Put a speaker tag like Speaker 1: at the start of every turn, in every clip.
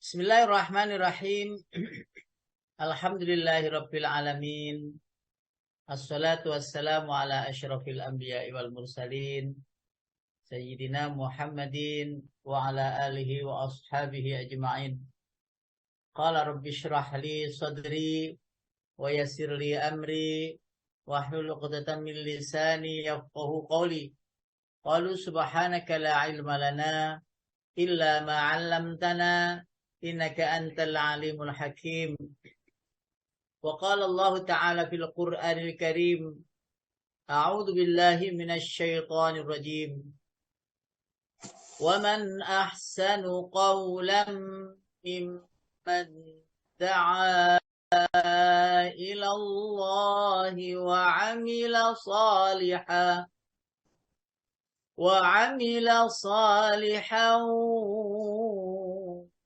Speaker 1: Bismillahirrahmanirrahim. Alhamdulillahirabbil alamin. Assalatu wassalamu ala asyrafil anbiya'i wal mursalin sayyidina Muhammadin wa ala alihi wa ashabihi ajma'in. Qala rabbi shrah li sadri wa yassir li amri wa hlul 'uqdatam min lisani yafqahu qawli. Qalu subhanaka la ilma lana illa ma 'allamtana innaka antal alimul hakim. Wa qala Allah ta'ala fil Qur'anil Karim, a'udzu billahi minasy syaithanir rajim. Wa man ahsanu qawlan mimman da'a ila Allah wa 'amila salihan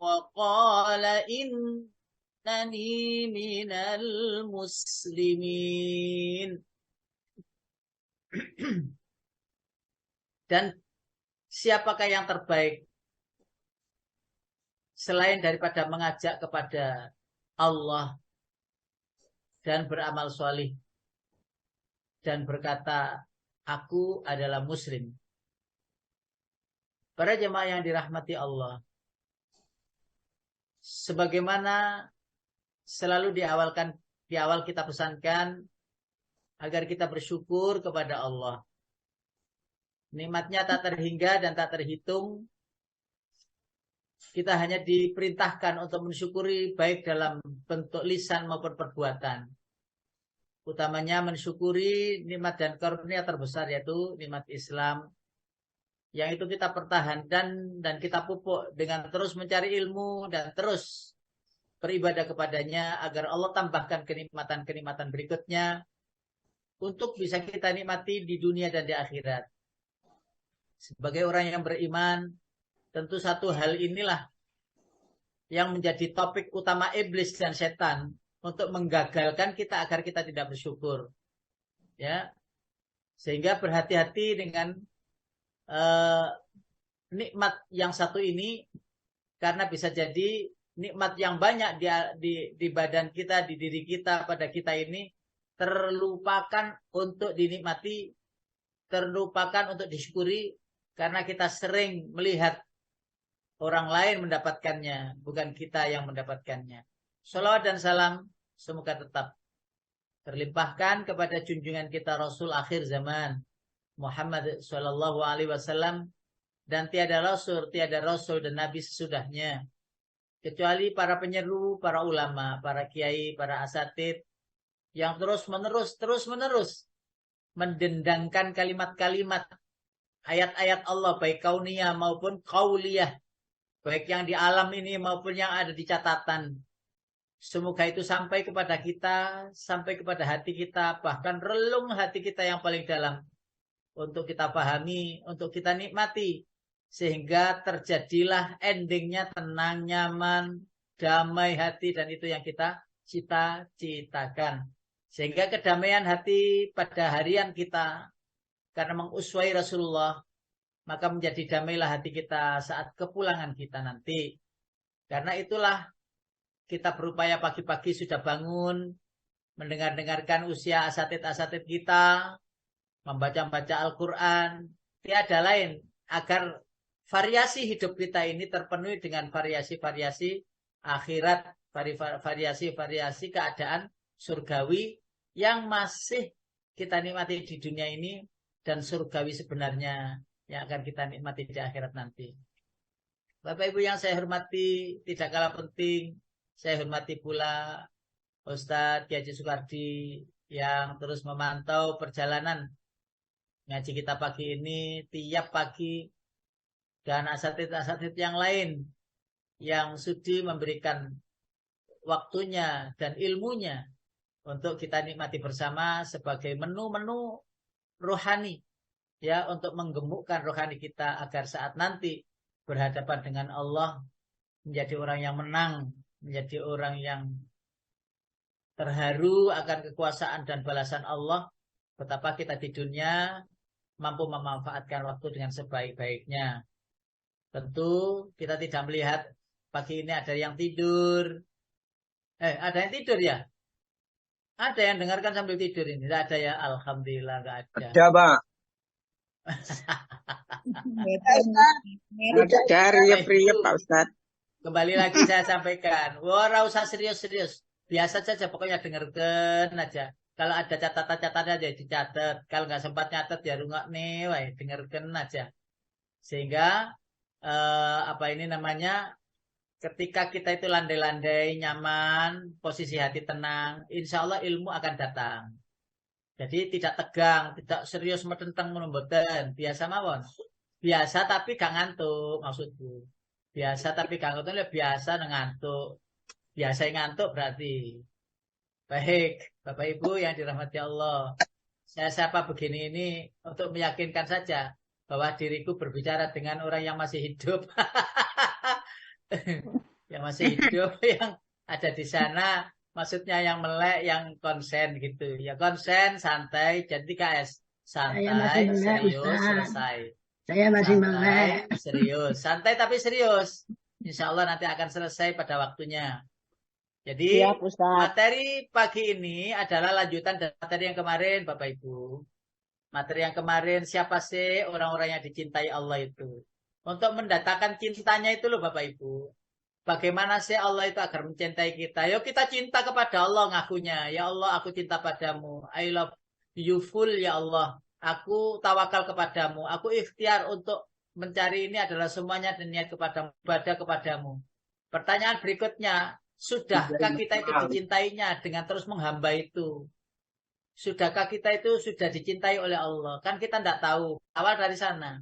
Speaker 1: wa qala innani minal muslimin. Dan siapakah yang terbaik selain daripada mengajak kepada Allah dan beramal solih dan berkata, aku adalah muslim. Para jemaah yang dirahmati Allah, sebagaimana selalu di awal kita pesankan agar kita bersyukur kepada Allah. Nikmatnya tak terhingga dan tak terhitung. Kita hanya diperintahkan untuk mensyukuri baik dalam bentuk lisan maupun perbuatan. Utamanya mensyukuri nikmat dan karunia terbesar, yaitu nikmat Islam. Yang itu kita pertahankan dan kita pupuk dengan terus mencari ilmu dan terus beribadah kepadanya agar Allah tambahkan kenikmatan-kenikmatan berikutnya untuk bisa kita nikmati di dunia dan di akhirat. Sebagai orang yang beriman, tentu satu hal inilah yang menjadi topik utama iblis dan setan untuk menggagalkan kita agar kita tidak bersyukur. Ya. Sehingga berhati-hati dengan nikmat yang satu ini, karena bisa jadi nikmat yang banyak di badan kita, di diri kita, pada kita ini terlupakan untuk dinikmati, terlupakan untuk disyukuri karena kita sering melihat orang lain mendapatkannya, bukan kita yang mendapatkannya. Shalawat dan salam semoga tetap terlimpahkan kepada junjungan kita Rasul akhir zaman Muhammad sallallahu alaihi wasallam, dan tiada rasul dan nabi sesudahnya kecuali para penyeru, para ulama, para kiai, para asatid yang terus menerus mendendangkan kalimat-kalimat ayat-ayat Allah baik kauniyah maupun qauliyah, baik yang di alam ini maupun yang ada di catatan. Semoga itu sampai kepada kita, sampai kepada hati kita, bahkan relung hati kita yang paling dalam, untuk kita pahami, untuk kita nikmati, sehingga terjadilah endingnya tenang, nyaman, damai hati, dan itu yang kita cita-citakan. Sehingga kedamaian hati pada harian kita, karena menguswai Rasulullah, maka menjadi damailah hati kita saat kepulangan kita nanti. Karena itulah kita berupaya pagi-pagi sudah bangun, mendengarkan usia asatid-asatid kita, membaca Al-Quran, tiada lain agar variasi hidup kita ini terpenuhi dengan variasi-variasi akhirat, variasi-variasi keadaan surgawi yang masih kita nikmati di dunia ini, dan surgawi sebenarnya yang akan kita nikmati di akhirat nanti. Bapak Ibu yang saya hormati, tidak kalah penting, saya hormati pula Ustadz Kiai Haji Sukardi yang terus memantau perjalanan ngaji kita pagi ini tiap pagi, dan asatid-asatid yang lain yang sudi memberikan waktunya dan ilmunya untuk kita nikmati bersama sebagai menu-menu rohani, ya, untuk menggemukkan rohani kita agar saat nanti berhadapan dengan Allah menjadi orang yang menang, menjadi orang yang terharu akan kekuasaan dan balasan Allah. Betapa kita di dunia mampu memanfaatkan waktu dengan sebaik-baiknya. Tentu kita tidak melihat pagi ini ada yang tidur. Ada yang tidur ya? Ada yang dengarkan sambil tidur ini? Tidak ada ya? Alhamdulillah nggak ada.
Speaker 2: Ada, Pak. Ada riep-riep, Pak Ustadz.
Speaker 1: Kembali lagi saya sampaikan. Wah, usah serius-serius. Biasa saja, pokoknya dengarkan aja. Kalau ada catatan-catatannya ya dicatat. Kalau nggak sempat nyatet ya rungok nih, wah, dengarkan aja. Sehingga apa ini namanya? Ketika kita itu landai-landai, nyaman, posisi hati tenang, insya Allah ilmu akan datang. Jadi tidak tegang, tidak serius metentang menemboten. Biasa mawon. Biasa tapi gak ngantuk maksudku. Biasa tapi gak ngantuk, biasa ngantuk. Biasa yang ngantuk berarti. Baik, Bapak Ibu yang dirahmati Allah. Saya siapa begini ini untuk meyakinkan saja bahwa diriku berbicara dengan orang yang masih hidup. Yang masih hidup, yang ada di sana, maksudnya yang melek, yang konsen gitu. Ya konsen, santai, jadi KS. Santai, serius, selesai.
Speaker 3: Saya masih
Speaker 1: santai, serius. Santai tapi serius. Insya Allah nanti akan selesai pada waktunya. Jadi materi pagi ini adalah lanjutan dari materi yang kemarin, Bapak Ibu. Materi yang kemarin, siapa sih orang-orang yang dicintai Allah itu? Untuk mendatangkan cintanya itu loh Bapak Ibu. Bagaimana sih Allah itu agar mencintai kita? Yuk kita cinta kepada Allah ngakunya. Ya Allah, aku cinta padamu. I love you full ya Allah. Aku tawakal kepadamu. Aku ikhtiar untuk mencari ini adalah semuanya dan niat kepadamu, ibadah kepadamu. Pertanyaan berikutnya, sudahkah kita itu dicintainya dengan terus menghamba itu? Sudahkah kita itu sudah dicintai oleh Allah? Kan kita tidak tahu. Awal dari sana.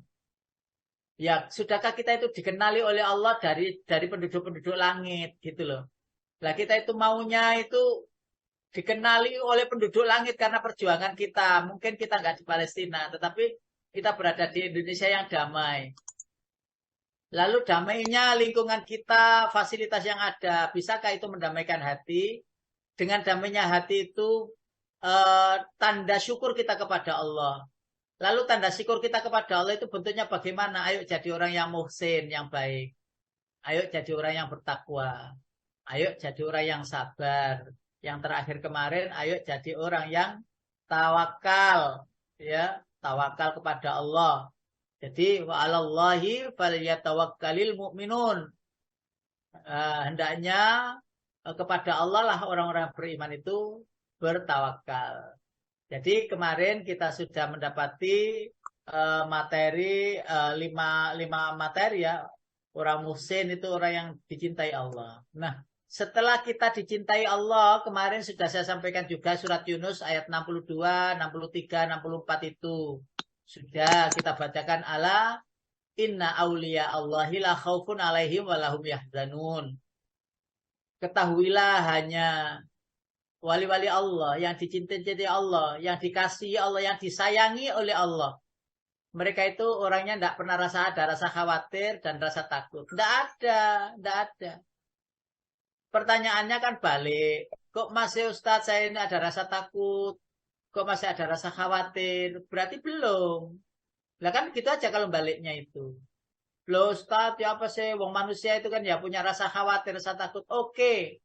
Speaker 1: Ya, sudahkah kita itu dikenali oleh Allah dari penduduk-penduduk langit gitu loh. Lah kita itu maunya itu dikenali oleh penduduk langit karena perjuangan kita. Mungkin kita nggak di Palestina, tetapi kita berada di Indonesia yang damai. Lalu damainya lingkungan kita, fasilitas yang ada, bisakah itu mendamaikan hati? Dengan damainya hati itu tanda syukur kita kepada Allah. Lalu tanda syukur kita kepada Allah itu bentuknya bagaimana? Ayo jadi orang yang muhsin, yang baik. Ayo jadi orang yang bertakwa. Ayo jadi orang yang sabar. Yang terakhir kemarin, ayo jadi orang yang tawakal. Ya, tawakal kepada Allah. Jadi, wa'alallahi falyatawakkalil mu'minun. Hendaknya kepada Allah lah orang-orang beriman itu bertawakal. Jadi kemarin kita sudah mendapati materi 5 materi ya. Orang muhsin itu orang yang dicintai Allah. Nah, setelah kita dicintai Allah, kemarin sudah saya sampaikan juga surat Yunus ayat 62, 63, 64 itu. Sudah kita bacakan ala inna auliya Allahi la khaufun alaihim walahum yahzanun. Ketahuilah hanya wali-wali Allah, yang dicintai Allah, yang dikasihi Allah, yang disayangi oleh Allah. Mereka itu orangnya tidak pernah ada rasa khawatir dan rasa takut. Tidak ada. Pertanyaannya kan balik. Kok masih Ustadz saya ini ada rasa takut? Kok masih ada rasa khawatir? Berarti belum. Lah kan gitu aja kalau baliknya itu. Loh Ustadz, ya apa sih? Wong manusia itu kan ya punya rasa khawatir, rasa takut. Oke.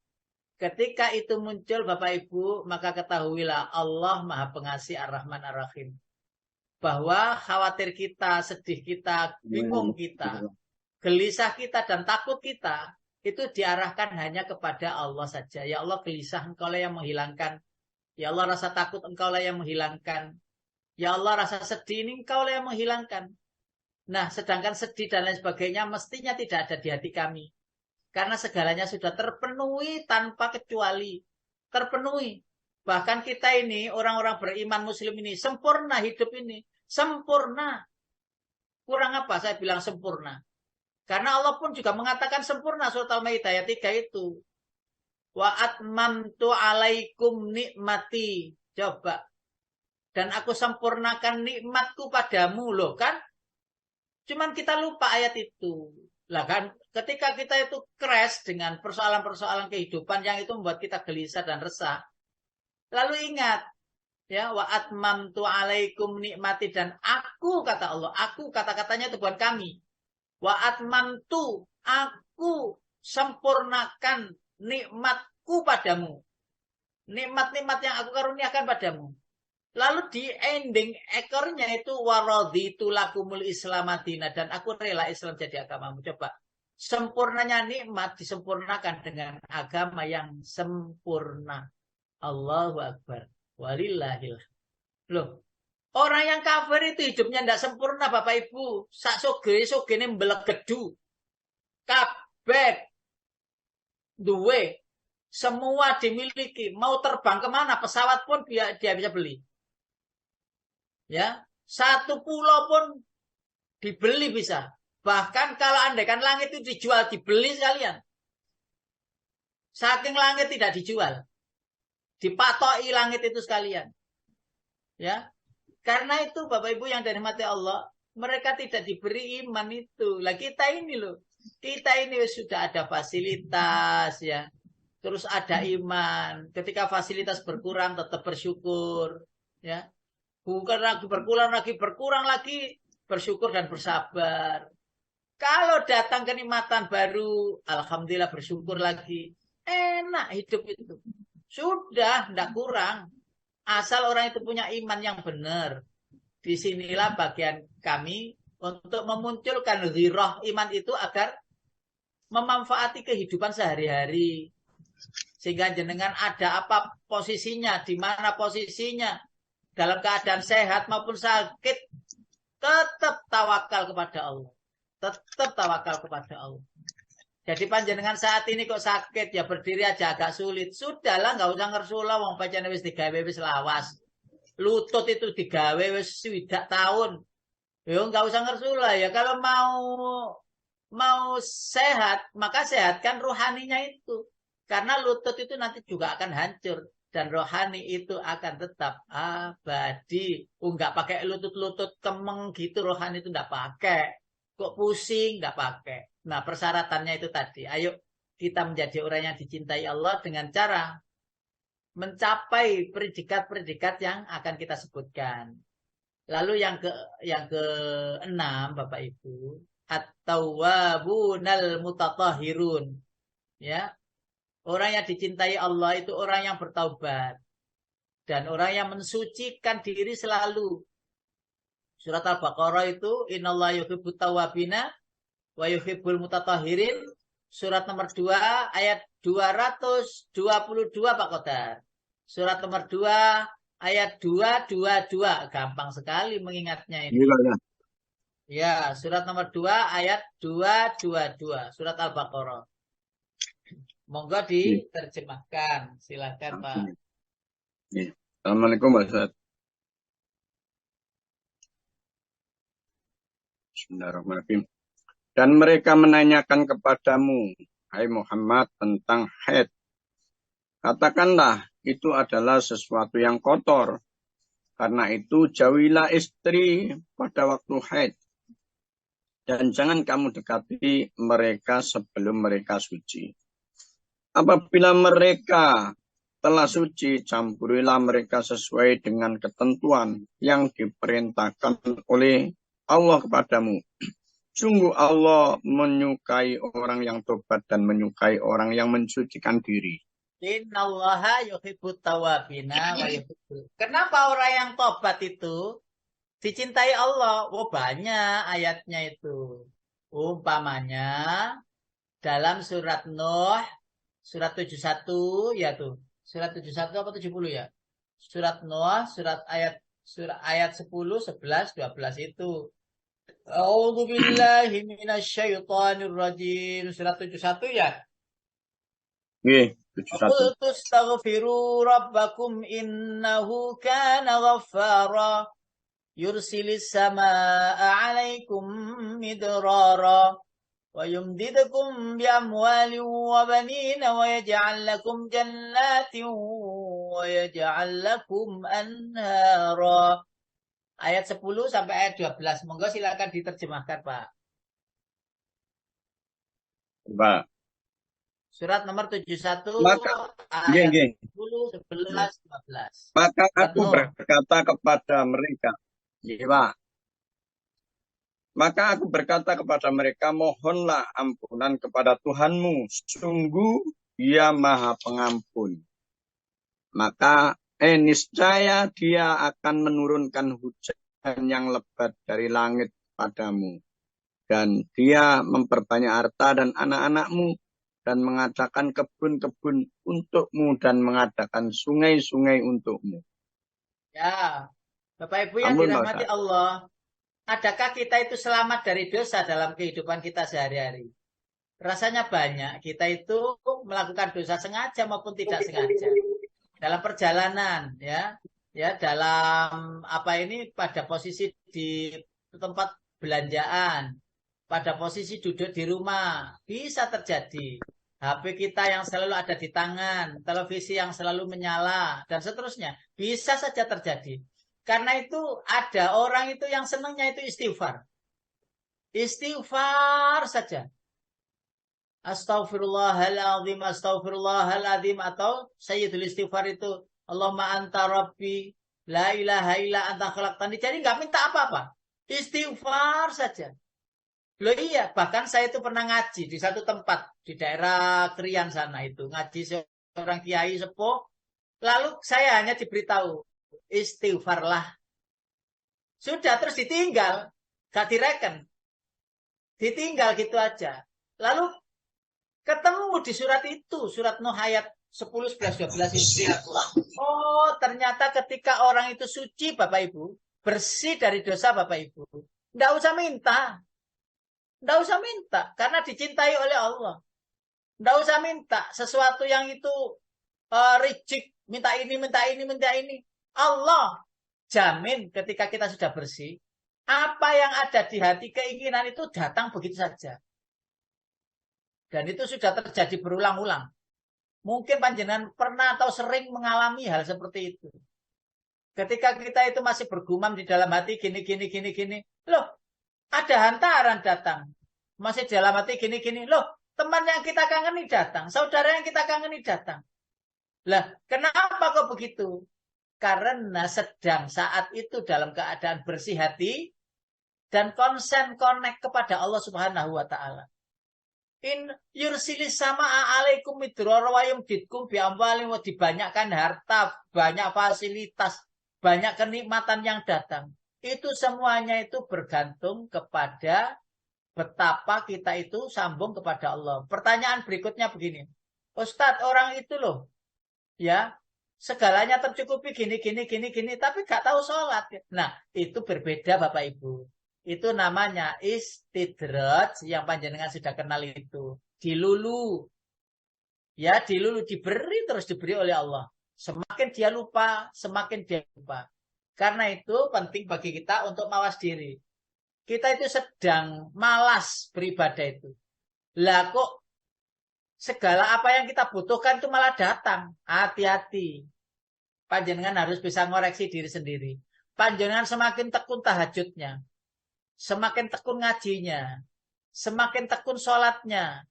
Speaker 1: Ketika itu muncul Bapak Ibu, maka ketahuilah Allah Maha Pengasih Ar-Rahman Ar-Rahim. Bahwa khawatir kita, sedih kita, bingung kita, gelisah kita, dan takut kita, itu diarahkan hanya kepada Allah saja. Ya Allah, gelisah Engkau lah yang menghilangkan. Ya Allah, rasa takut Engkau lah yang menghilangkan. Ya Allah, rasa sedih ini Engkau lah yang menghilangkan. Nah, sedangkan sedih dan lain sebagainya mestinya tidak ada di hati kami. Karena segalanya sudah terpenuhi tanpa kecuali. Terpenuhi. Bahkan kita ini, orang-orang beriman muslim ini, sempurna hidup ini. Sempurna. Kurang apa saya bilang sempurna? Karena Allah pun juga mengatakan sempurna. Surat Al-Maidah ayat 3 itu. Wa atmamtu alaikum nikmati. Coba. Dan aku sempurnakan nikmatku padamu. Loh kan? Cuman kita lupa ayat itu. Lah kan, ketika kita itu crash dengan persoalan-persoalan kehidupan yang itu membuat kita gelisah dan resah. Lalu ingat, ya, wa atmamtu alaikum nikmati, dan aku kata Allah, aku kata-katanya itu bukan kami. Wa atmamtu, aku sempurnakan nikmatku padamu. Nikmat-nikmat yang aku karuniakan padamu. Lalu di ending ekornya itu waraditu lakumul islamadina, dan aku rela Islam jadi agamamu. Coba, sempurnanya nikmat disempurnakan dengan agama yang sempurna. Allahu Akbar. Walillahil. Loh, orang yang kafir itu hidupnya tidak sempurna, Bapak Ibu. Sak soge ini mbelegedu. Kabeh duwe, semua dimiliki. Mau terbang kemana, pesawat pun dia bisa beli. Ya, satu pulau pun dibeli bisa. Bahkan kalau andaikan langit itu dijual, dibeli sekalian. Saking langit tidak dijual, dipatoki langit itu sekalian. Ya, karena itu Bapak Ibu yang dirahmati Allah, mereka tidak diberi iman itu. Lah kita ini loh, kita ini sudah ada fasilitas ya. Terus ada iman. Ketika fasilitas berkurang tetap bersyukur, ya. Bukan lagi berkurang lagi, bersyukur dan bersabar. Kalau datang kenikmatan baru, alhamdulillah bersyukur lagi. Enak hidup itu. Sudah, tidak kurang. Asal orang itu punya iman yang benar. Disinilah bagian kami untuk memunculkan ghirah iman itu agar memanfaati kehidupan sehari-hari. Sehingga jenengan ada apa posisinya, di mana posisinya, dalam keadaan sehat maupun sakit, tetap tawakal kepada Allah. Tetap tawakal kepada Allah. Jadi panjenengan saat ini kok sakit, ya berdiri aja agak sulit. Sudahlah, nggak usah ngersulah, wong pancen wis digawe wis lawas. Lutut itu digawe wis 7 tahun. Ya nggak usah ngersulah ya. Kalau mau sehat, maka sehatkan rohaninya itu. Karena lutut itu nanti juga akan hancur. Dan rohani itu akan tetap abadi. Nggak pakai lutut-lutut kemeng gitu, rohani itu nggak pakai. Kok pusing, nggak pakai. Nah, persyaratannya itu tadi. Ayo kita menjadi orang yang dicintai Allah dengan cara mencapai predikat-predikat yang akan kita sebutkan. Lalu yang ke-6, Bapak Ibu, at-tawwabunal mutatahhirun. Ya. Orang yang dicintai Allah itu orang yang bertaubat. Dan orang yang mensucikan diri selalu. Surat Al-Baqarah itu, innallaha yuhibbut tawwabina wa yuhibbul mutatahhirin. Surat nomor 2, ayat 222, Pak Qadar. Surat nomor 2, ayat 222. Gampang sekali mengingatnya ini. Ya, surat nomor 2, ayat 222. Surat Al-Baqarah. Monggo diterjemahkan. Silakan, Pak.
Speaker 3: Assalamualaikum, Pak Ustaz. Bismillahirrahmanirrahim. Dan mereka menanyakan kepadamu, hai Muhammad, tentang haid. Katakanlah, itu adalah sesuatu yang kotor. Karena itu, jauhilah istri pada waktu haid. Dan jangan kamu dekati mereka sebelum mereka suci. Apabila mereka telah suci, campurilah mereka sesuai dengan ketentuan yang diperintahkan oleh Allah kepadamu. Sungguh Allah menyukai orang yang tobat dan menyukai orang yang mensucikan diri.
Speaker 1: Innallaha yuhibbut tawwabina wa yuhibbul. Kenapa orang yang tobat itu dicintai Allah? Oh, banyak ayatnya itu. Umpamanya dalam surat Nuh, surat 71 ya tuh. Surat 71 apa 70 ya? Surat Nuh, surat ayat 10, 11, 12 itu. A'udzu billahi minasyaitonir rajim. Surat 71 ya?
Speaker 3: Nggih, 71.
Speaker 1: Qul tastaghfiru rabbakum innahu kana ghaffara yursilis samaa'a 'alaikum midrara ويمددكم بأموال وبنين ويجعل لكم جنات ويجعل لكم أنهارا. Ayat 10 sampai ayat 12. Monggo silakan diterjemahkan, Pak.
Speaker 3: Pak.
Speaker 1: Surat nomor 71
Speaker 3: ayat
Speaker 1: 10, 11, 12.
Speaker 3: Maka aku berkata kepada mereka, ya Pak, Maka aku berkata kepada mereka, mohonlah ampunan kepada Tuhanmu. Sungguh Dia Maha Pengampun. Maka niscaya Dia akan menurunkan hujan yang lebat dari langit padamu. Dan Dia memperbanyak harta dan anak-anakmu, dan mengadakan kebun-kebun untukmu, dan mengadakan sungai-sungai untukmu.
Speaker 1: Ya, Bapak Ibu yang
Speaker 3: Ampun, Pak
Speaker 1: dirahmati
Speaker 3: Ustaz.
Speaker 1: Allah, adakah kita itu selamat dari dosa dalam kehidupan kita sehari-hari? Rasanya banyak. Kita itu melakukan dosa sengaja maupun tidak sengaja. Dalam perjalanan, ya, dalam apa ini pada posisi di tempat belanjaan, pada posisi duduk di rumah, bisa terjadi. HP kita yang selalu ada di tangan, televisi yang selalu menyala, dan seterusnya. Bisa saja terjadi. Karena itu ada orang itu yang senangnya itu istighfar. Istighfar saja. Astaghfirullahaladzim, astaghfirullahaladzim, atau sayyidul istighfar itu Allahumma anta rabbi, la ilaha illa anta khalaqtani. Jadi nggak minta apa-apa. Istighfar saja. Loh iya, bahkan saya itu pernah ngaji di satu tempat di daerah Krian sana itu. Ngaji seorang kiai sepuh. Lalu saya hanya diberitahu, istighfarlah. Sudah, terus ditinggal. Gak direken. Ditinggal gitu aja. Lalu ketemu di surat itu, surat Nuh ayat 10, 11, 12 itu. Oh, ternyata ketika orang itu suci, Bapak Ibu, bersih dari dosa, Bapak Ibu, nggak usah minta. Nggak usah minta, karena dicintai oleh Allah. Nggak usah minta sesuatu yang itu reject, minta ini, minta ini, minta ini. Allah jamin ketika kita sudah bersih, apa yang ada di hati keinginan itu datang begitu saja. Dan itu sudah terjadi berulang-ulang. Mungkin panjenengan pernah atau sering mengalami hal seperti itu. Ketika kita itu masih bergumam di dalam hati gini, gini, gini, gini. Loh, ada hantaran datang. Masih di dalam hati gini, gini. Loh, teman yang kita kangeni datang. Saudara yang kita kangeni datang. Lah, kenapa kok begitu? Karena sedang saat itu dalam keadaan bersih hati dan konsen connect kepada Allah Subhanahu wa taala. In yursilis sama alaikum midror wa yumditkum bi amwalin, wa dibanyakkan harta, banyak fasilitas, banyak kenikmatan yang datang. Itu semuanya itu bergantung kepada betapa kita itu sambung kepada Allah. Pertanyaan berikutnya begini. Ustadz, orang itu loh, ya, segalanya tercukupi gini, gini, gini, gini, tapi gak tahu sholat. Nah, itu berbeda Bapak Ibu. Itu namanya istidraj yang panjenengan sudah kenal itu. Dilulu. Ya, dilulu, diberi terus diberi oleh Allah. Semakin dia lupa, semakin dia lupa. Karena itu penting bagi kita untuk mawas diri. Kita itu sedang malas beribadah itu. Lah kok segala apa yang kita butuhkan itu malah datang. Hati-hati. Panjenengan harus bisa ngoreksi diri sendiri. Panjenengan semakin tekun tahajudnya, semakin tekun ngajinya, semakin tekun sholatnya,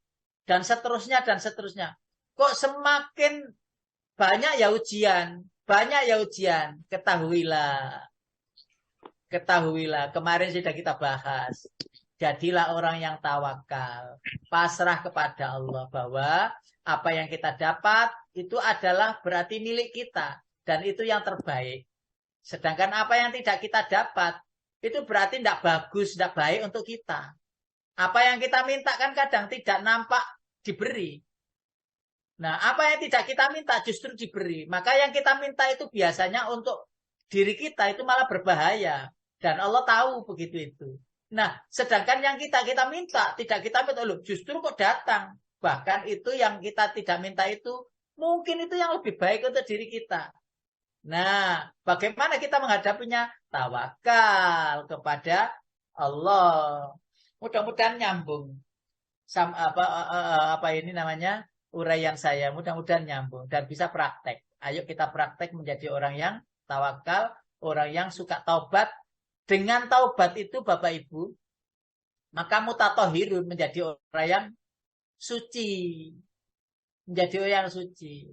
Speaker 1: dan seterusnya, dan seterusnya. Kok semakin banyak ya ujian, ketahuilah. Ketahuilah, kemarin sudah kita bahas. Jadilah orang yang tawakal. Pasrah kepada Allah bahwa apa yang kita dapat itu adalah berarti milik kita. Dan itu yang terbaik. Sedangkan apa yang tidak kita dapat, itu berarti tidak bagus, tidak baik untuk kita. Apa yang kita minta kan kadang tidak nampak diberi. Nah, apa yang tidak kita minta justru diberi. Maka yang kita minta itu biasanya untuk diri kita itu malah berbahaya. Dan Allah tahu begitu itu. Nah, sedangkan yang kita minta, tidak kita minta, loh, justru kok datang. Bahkan itu yang kita tidak minta itu, mungkin itu yang lebih baik untuk diri kita. Nah, bagaimana kita menghadapinya? Tawakal kepada Allah. Mudah-mudahan nyambung. Apa ini namanya? Uraian saya. Mudah-mudahan nyambung dan bisa praktek. Ayo kita praktek menjadi orang yang tawakal, orang yang suka taubat. Dengan taubat itu Bapak Ibu, maka mutatohirun menjadi orang yang suci. Menjadi orang yang suci.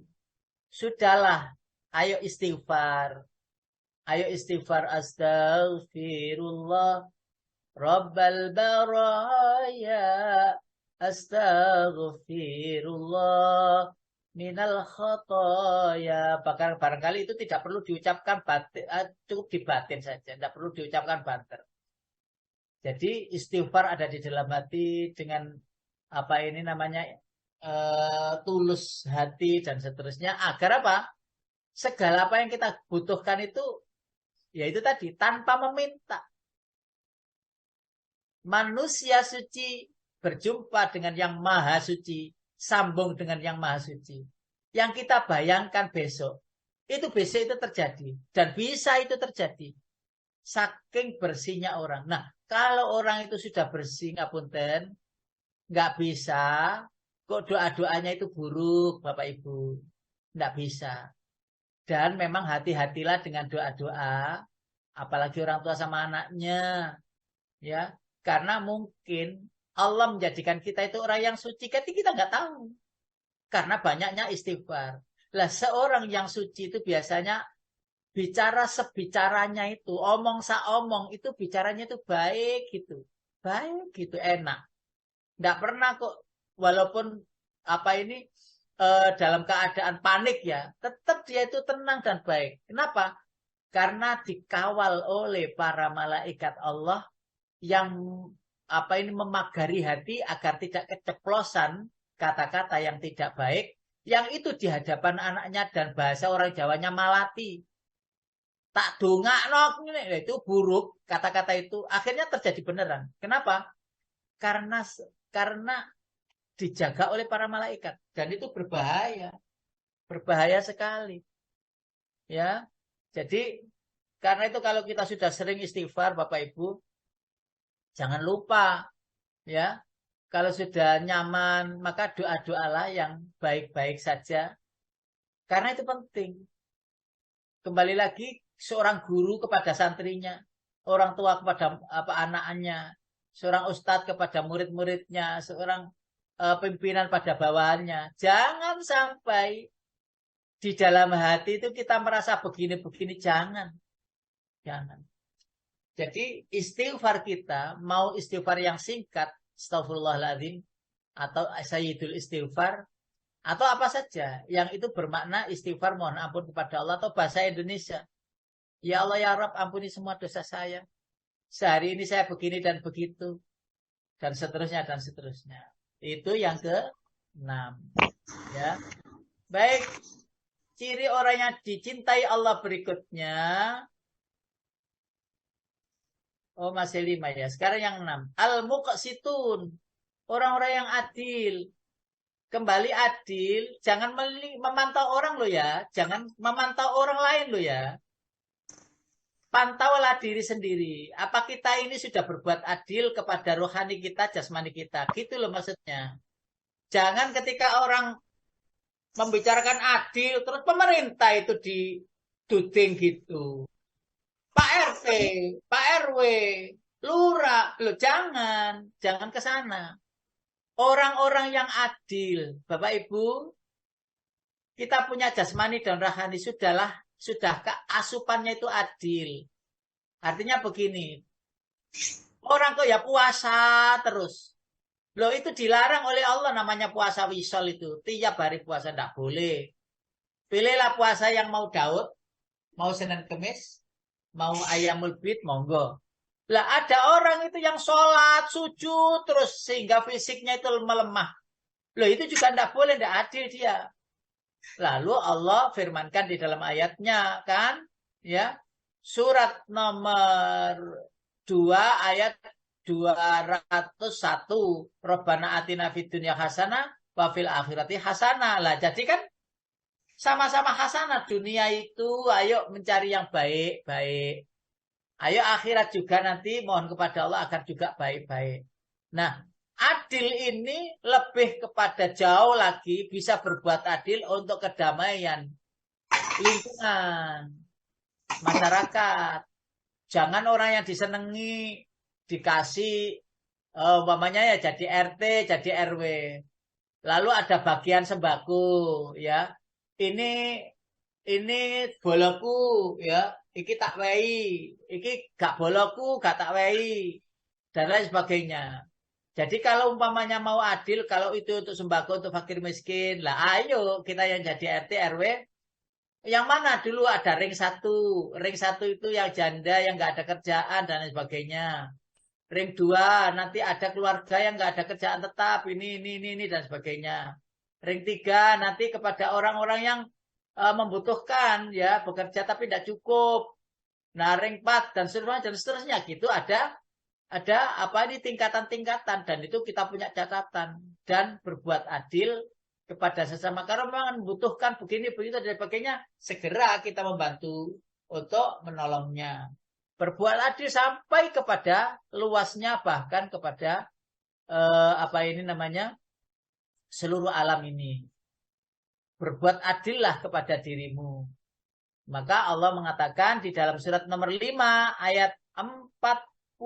Speaker 1: Sudahlah. Ayo istighfar. Ayo istighfar, astagfirullah. Rabbal baraya astaghfirullah minal khotoya. Barangkali itu tidak perlu diucapkan batin, cukup dibatin saja, tidak perlu diucapkan banter. Jadi istighfar ada di dalam hati dengan apa ini namanya tulus hati dan seterusnya, agar apa? Segala apa yang kita butuhkan itu, yaitu tadi tanpa meminta. Manusia suci berjumpa dengan yang maha suci, sambung dengan yang maha suci. Yang kita bayangkan besok itu terjadi. Dan bisa itu terjadi. Saking bersihnya orang. Nah, kalau orang itu sudah bersih, ngapunten, nggak bisa, kok doa-doanya itu buruk, Bapak Ibu. Nggak bisa. Dan memang hati-hatilah dengan doa-doa, apalagi orang tua sama anaknya. Ya, karena mungkin Allah menjadikan kita itu orang yang suci, tapi kita nggak tahu. Karena banyaknya istighfar. Lah seorang yang suci itu biasanya bicara sebicaranya itu, omong saomong itu bicaranya itu baik gitu. Baik gitu, enak. Nggak pernah kok, walaupun apa ini dalam keadaan panik ya, tetap dia itu tenang dan baik. Kenapa? Karena dikawal oleh para malaikat Allah yang apa ini memagari hati agar tidak keceplosan kata-kata yang tidak baik, yang itu di hadapan anaknya, dan bahasa orang Jawanya malati. Tak dongakno itu buruk kata-kata itu, akhirnya terjadi beneran. Kenapa? Karena dijaga oleh para malaikat, dan itu berbahaya. Berbahaya sekali. Ya. Jadi karena itu kalau kita sudah sering istighfar Bapak Ibu, jangan lupa, ya, kalau sudah nyaman, maka doa-doalah yang baik-baik saja. Karena itu penting. Kembali lagi, seorang guru kepada santrinya, orang tua kepada anaknya, seorang ustadz kepada murid-muridnya, seorang pimpinan pada bawahannya. Jangan sampai di dalam hati itu kita merasa begini-begini, jangan. Jangan. Jadi istighfar kita, mau istighfar yang singkat, Astaghfirullahaladzim, atau Sayyidul Istighfar, atau apa saja yang itu bermakna istighfar mohon ampun kepada Allah, atau bahasa Indonesia. Ya Allah ya Rabb, ampuni semua dosa saya. Sehari ini saya begini dan begitu. Dan seterusnya dan seterusnya. Itu yang ke-6. Ya. Baik. Ciri orang yang dicintai Allah berikutnya. Oh, masih 5 ya. Sekarang yang 6. Al-muqsitun. Orang-orang yang adil. Kembali adil. Jangan memantau orang loh ya. Jangan memantau orang lain loh ya. Pantaulah diri sendiri. Apa kita ini sudah berbuat adil kepada rohani kita, jasmani kita. Gitu loh maksudnya. Jangan ketika orang membicarakan adil, terus pemerintah itu dituding gitu. Pak RT, Pak RW, lurah, loh jangan ke sana. Orang-orang yang adil, Bapak Ibu, kita punya jasmani dan rohani sudah asupannya itu adil. Artinya begini, orang kok ya puasa terus. Loh itu dilarang oleh Allah, namanya puasa wisol itu. Tiap hari puasa, tidak boleh. Pilihlah puasa yang mau Daud, mau Senin Kemis, mau Ayamul Bid, monggo. Lah ada orang itu yang sholat, sujud terus sehingga fisiknya itu melemah. Loh itu juga tidak boleh, tidak adil dia. Lalu Allah firmankan di dalam ayatnya kan, ya, surat nomor 2 ayat 201, Rabbana atina fid dunya hasanah wa fil akhirati hasanah. Lah jadi kan sama-sama hasanah, dunia itu ayo mencari yang baik-baik. Ayo akhirat juga nanti mohon kepada Allah agar juga baik-baik. Nah, adil ini lebih kepada jauh lagi bisa berbuat adil untuk kedamaian lingkungan masyarakat. Jangan orang yang disenangi dikasih umpamanya ya jadi RT, jadi RW. Lalu ada bagian sembako ya. Ini boloku ya, iki tak wei. Iki gak boloku, gak tak wei. dan lain sebagainya. Jadi kalau umpamanya mau adil, kalau itu untuk sembako untuk fakir miskin, lah ayo kita yang jadi RT RW, yang mana dulu ada ring 1. Ring 1 itu yang janda yang nggak ada kerjaan dan lain sebagainya. Ring 2 nanti ada keluarga yang nggak ada kerjaan tetap, ini dan sebagainya. Ring 3 nanti kepada orang-orang yang membutuhkan ya bekerja tapi tidak cukup. Nah, ring 4 dan seterusnya gitu ada apa ini tingkatan-tingkatan dan itu kita punya catatan dan berbuat adil kepada sesama karena memang membutuhkan begini begitu dan sebagainya, segera kita membantu untuk menolongnya. Berbuat adil sampai kepada luasnya bahkan kepada apa ini namanya seluruh alam ini. Berbuat adillah kepada dirimu. Maka Allah mengatakan di dalam surat nomor 5 ayat 42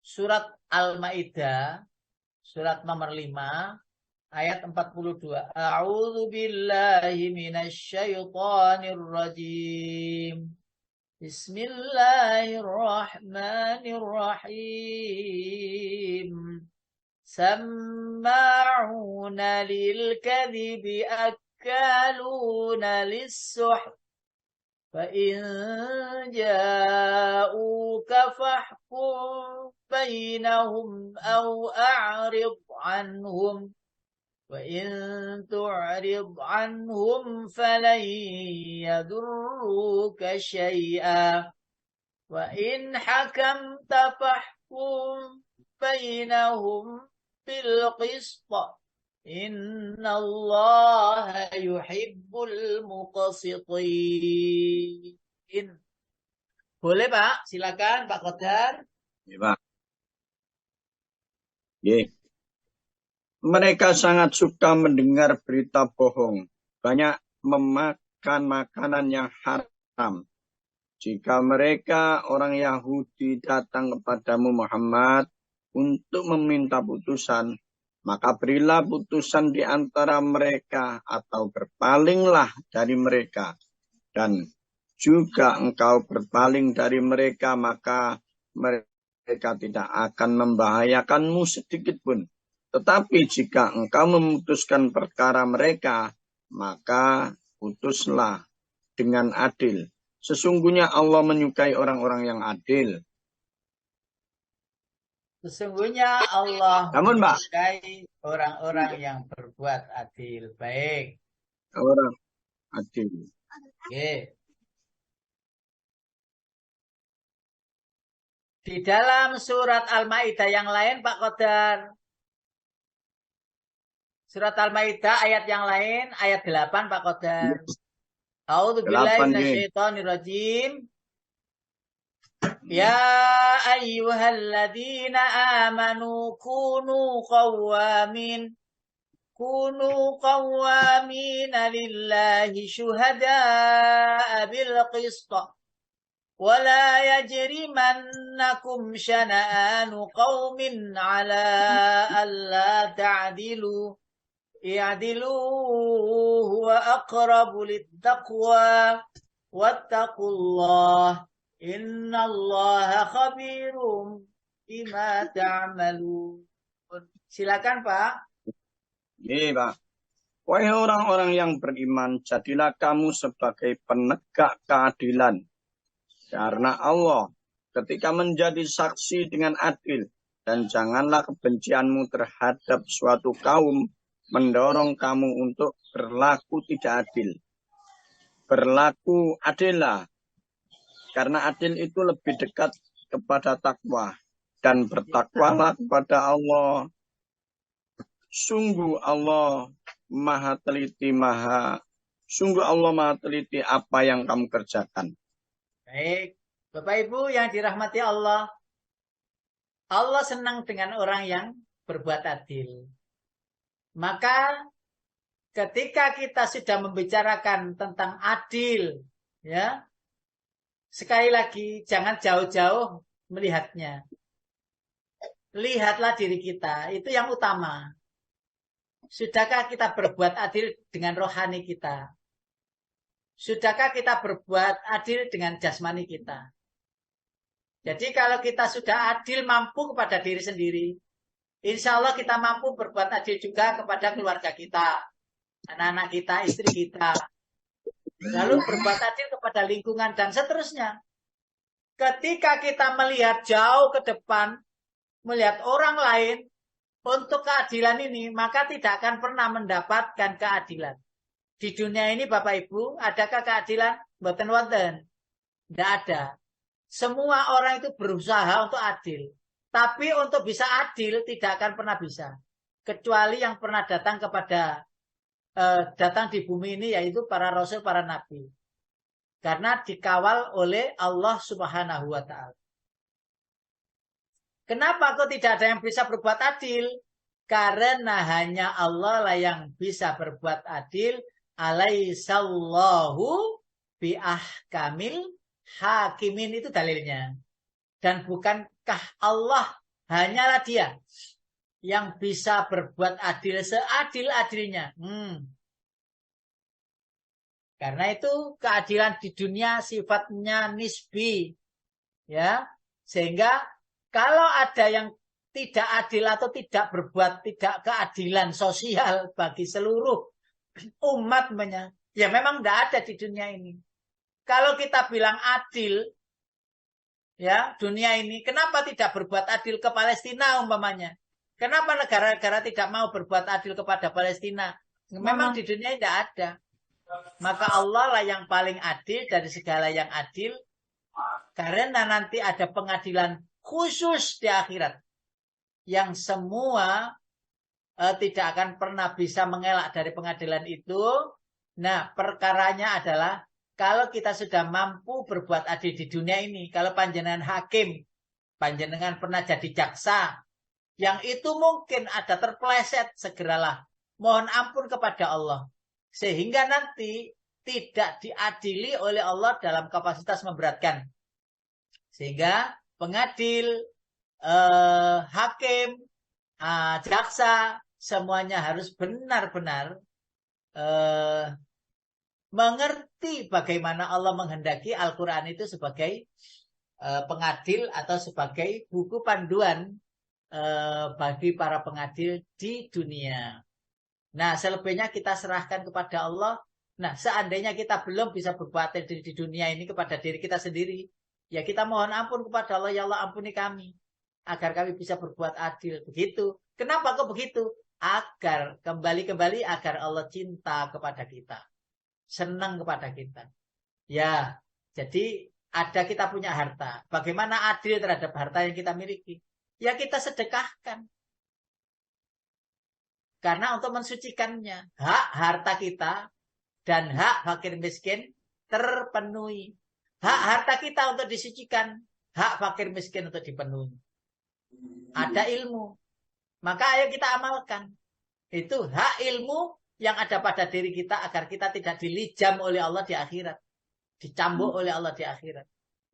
Speaker 1: surat Al-Maidah surat nomor 5 ayat 42. A'udzu billahi minasyaitonir rajim. Bismillahirrahmanirrahim. Samma'una lil kadhibi akaluna lis-suht. فإن جاءوك فاحكم بينهم أو أعرض عنهم وإن تعرض عنهم فلن يضروك شيئا وإن حكمت فاحكم بينهم بالقسط Inna Allah yuhibbul muqsitin. Boleh Pak, silakan Pak Qadar.
Speaker 3: Ya, Pak. Ya. Mereka sangat suka mendengar berita bohong, banyak memakan makanan yang haram. Jika mereka orang Yahudi datang kepadamu Muhammad untuk meminta putusan, maka berilah putusan di antara mereka atau berpalinglah dari mereka. Dan juga engkau berpaling dari mereka, maka mereka tidak akan membahayakanmu sedikit pun. Tetapi jika engkau memutuskan perkara mereka, maka putuslah dengan adil. Sesungguhnya Allah menyukai orang-orang yang adil.
Speaker 1: Sesungguhnya Allah
Speaker 3: Namun, Mbak,
Speaker 1: menyukai orang-orang yang berbuat adil. Baik.
Speaker 3: Orang adil.
Speaker 1: Oke. Di dalam surat Al-Maidah yang lain Pak Qadar. Surat Al-Maidah ayat yang lain, ayat 8 Pak Qadar. A'udzubillahi minasyaitonirrajim. Ya ayyuhalladzina amanu kunu qawwamin lillahi syuhada'a bil qist wa la yajrimannakum syana'anu qaumin 'ala alla ta'dilu i'dilu huwa aqrabu littaqwa wattaqullah Innallaha khabirum bima ta'malun. Silakan Pak.
Speaker 3: Iya, Pak. Wahai orang-orang yang beriman, jadilah kamu sebagai penegak keadilan. Karena Allah ketika menjadi saksi dengan adil. Dan janganlah kebencianmu terhadap suatu kaum mendorong kamu untuk berlaku tidak adil. Berlaku adillah. Karena adil itu lebih dekat kepada takwa. Dan bertakwalah kepada Allah. Sungguh Allah maha teliti apa yang kamu kerjakan.
Speaker 1: Baik. Bapak Ibu yang dirahmati Allah. Allah senang dengan orang yang berbuat adil. Maka ketika kita sudah membicarakan tentang adil, ya, sekali lagi, jangan jauh-jauh melihatnya. Lihatlah diri kita, itu yang utama. Sudahkah kita berbuat adil dengan rohani kita? Sudahkah kita berbuat adil dengan jasmani kita? Jadi kalau kita sudah adil mampu kepada diri sendiri, insya Allah kita mampu berbuat adil juga kepada keluarga kita, anak-anak kita, istri kita. Lalu berbuat adil kepada lingkungan dan seterusnya. Ketika kita melihat jauh ke depan, melihat orang lain untuk keadilan ini, maka tidak akan pernah mendapatkan keadilan. Di dunia ini Bapak Ibu, adakah keadilan? Mboten wonten. Tidak ada. Semua orang itu berusaha untuk adil. Tapi untuk bisa adil tidak akan pernah bisa. Kecuali yang pernah datang kepada datang di bumi ini yaitu para rasul, para nabi. Karena dikawal oleh Allah Subhanahu wa taala. Kenapa kok tidak ada yang bisa berbuat adil? Karena hanya Allah lah yang bisa berbuat adil. Alaihissallahu biahkamil hakimin, itu dalilnya. Dan bukankah Allah hanyalah dia yang bisa berbuat adil seadil-adilnya. Karena itu keadilan di dunia sifatnya nisbi. Ya, sehingga kalau ada yang tidak adil atau tidak berbuat tidak keadilan sosial bagi seluruh umat, ya memang tidak ada di dunia ini. Kalau kita bilang adil, ya dunia ini, kenapa tidak berbuat adil ke Palestina umpamanya? Kenapa negara-negara tidak mau berbuat adil kepada Palestina? Memang di dunia tidak ada. Maka Allah lah yang paling adil dari segala yang adil. Karena nanti ada pengadilan khusus di akhirat. Yang semua tidak akan pernah bisa mengelak dari pengadilan itu. Nah, perkaranya adalah kalau kita sudah mampu berbuat adil di dunia ini, kalau panjenengan hakim, panjenengan pernah jadi jaksa, yang itu mungkin ada terpeleset, segeralah mohon ampun kepada Allah. Sehingga nanti tidak diadili oleh Allah dalam kapasitas memberatkan. Sehingga pengadil, hakim, jaksa, semuanya harus benar-benar mengerti bagaimana Allah menghendaki Al-Quran itu sebagai pengadil atau sebagai buku panduan bagi para pengadil di dunia. Nah, selebihnya kita serahkan kepada Allah. Nah, seandainya kita belum bisa berbuat adil di dunia ini kepada diri kita sendiri, ya kita mohon ampun kepada Allah, ya Allah ampuni kami, agar kami bisa berbuat adil. Begitu. Kenapa kok begitu? Agar kembali agar Allah cinta kepada kita. Senang kepada kita. Ya, jadi ada kita punya harta. Bagaimana adil terhadap harta yang kita miliki? Ya kita sedekahkan. Karena untuk mensucikannya, hak harta kita dan hak fakir miskin terpenuhi. Hak harta kita untuk disucikan, hak fakir miskin untuk dipenuhi. Ada ilmu. Maka ayo kita amalkan. Itu hak ilmu yang ada pada diri kita agar kita tidak dilijam oleh Allah di akhirat. Dicambuk oleh Allah di akhirat.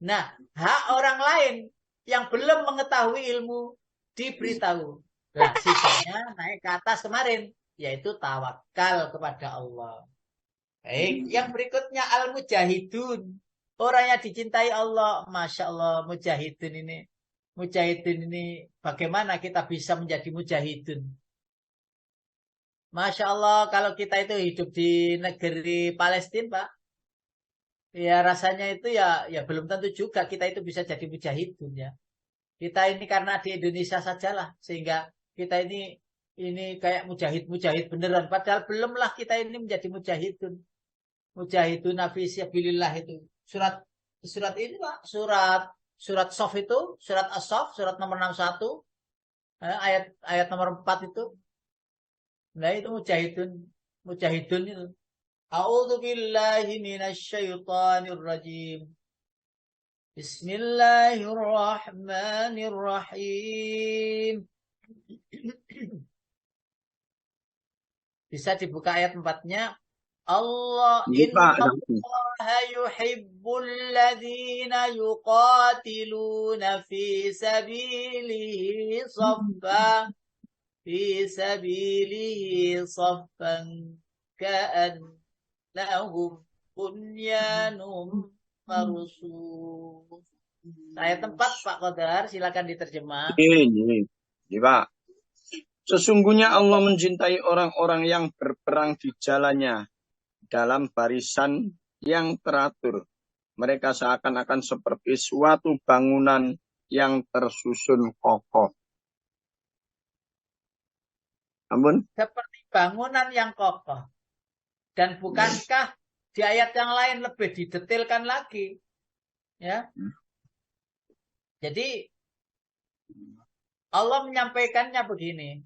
Speaker 1: Nah, hak orang lain yang belum mengetahui ilmu diberitahu. Nah, sisanya naik ke atas kemarin, yaitu tawakal kepada Allah. Baik, yang berikutnya al-mujahidun. Orang yang dicintai Allah. Masya Allah, mujahidun ini. Mujahidun ini, bagaimana kita bisa menjadi mujahidun? Masya Allah, kalau kita itu hidup di negeri Palestina, Pak, ya rasanya itu ya belum tentu juga kita itu bisa jadi mujahidun ya. Kita ini karena di Indonesia sajalah, sehingga kita ini kayak mujahid beneran. Padahal belumlah kita ini menjadi mujahidun. Mujahidun fi sabilillah itu. Surat ini Pak, surat Sof itu, surat As-Sof, surat nomor 61, ayat nomor 4 itu. Nah itu mujahidun itu. A'udzu billahi minasyaitonir rajim. Bismillahirrahmanirrahim. Bisa dibuka ayat 4-nya. Allah innallaha yuhibbul ladzina yuqatiluna fi sabilihi saffan. في سبيله صفا كأنهم بنيان مرصوص Saya tempat Pak Qadar, silakan diterjemah.
Speaker 3: Ini, Pak. Sesungguhnya Allah mencintai orang-orang yang berperang di jalannya dalam barisan yang teratur. Mereka seakan-akan seperti suatu bangunan yang tersusun kokoh. Ampun.
Speaker 1: Seperti bangunan yang kokoh. Dan bukankah di ayat yang lain lebih didetailkan lagi? Ya. Jadi Allah menyampaikannya begini.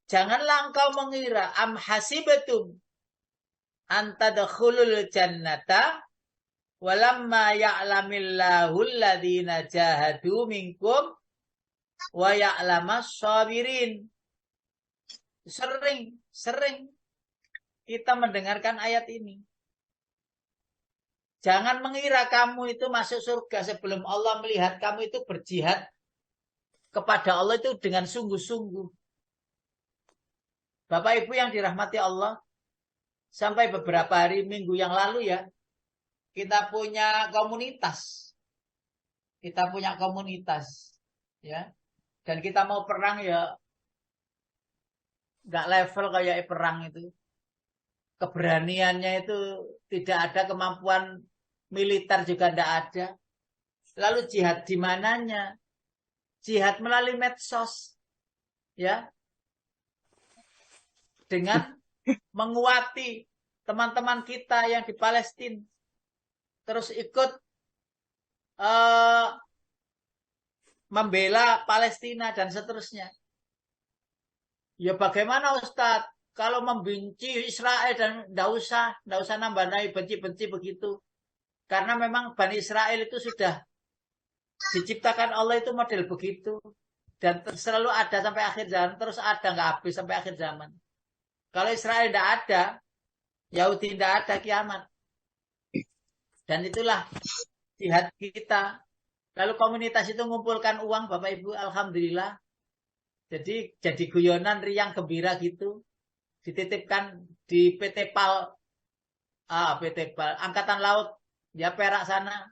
Speaker 1: Janganlah engkau mengira am hasibatum antadkhulul jannata walamma ya'lamillahu alladhina jahadu minkum wa ya'lamas sabirin. Sering kita mendengarkan ayat ini. Jangan mengira kamu itu masuk surga sebelum Allah melihat kamu itu berjihad kepada Allah itu dengan sungguh-sungguh. Bapak Ibu yang dirahmati Allah, sampai beberapa hari minggu yang lalu ya, kita punya komunitas. Ya. Dan kita mau perang ya, nggak level kayak perang itu. Keberaniannya itu tidak ada, kemampuan militer juga tidak ada. Lalu jihad di mananya? Jihad melalui medsos. Ya. Dengan menguati teman-teman kita yang di Palestina. Terus ikut membela Palestina dan seterusnya. Ya bagaimana Ustadz? Kalau membenci Israel dan tidak usah nambah-nambah benci-benci begitu. Karena memang Bani Israel itu sudah diciptakan Allah itu model begitu. Dan selalu ada sampai akhir zaman. Terus ada, nggak habis sampai akhir zaman. Kalau Israel tidak ada, Yahudi tidak ada, kiamat. Dan itulah jihad kita. Lalu komunitas itu mengumpulkan uang, Bapak Ibu, alhamdulillah. Jadi guyonan riang gembira gitu. Dititipkan di PT PAL, Angkatan Laut, ya Perak sana.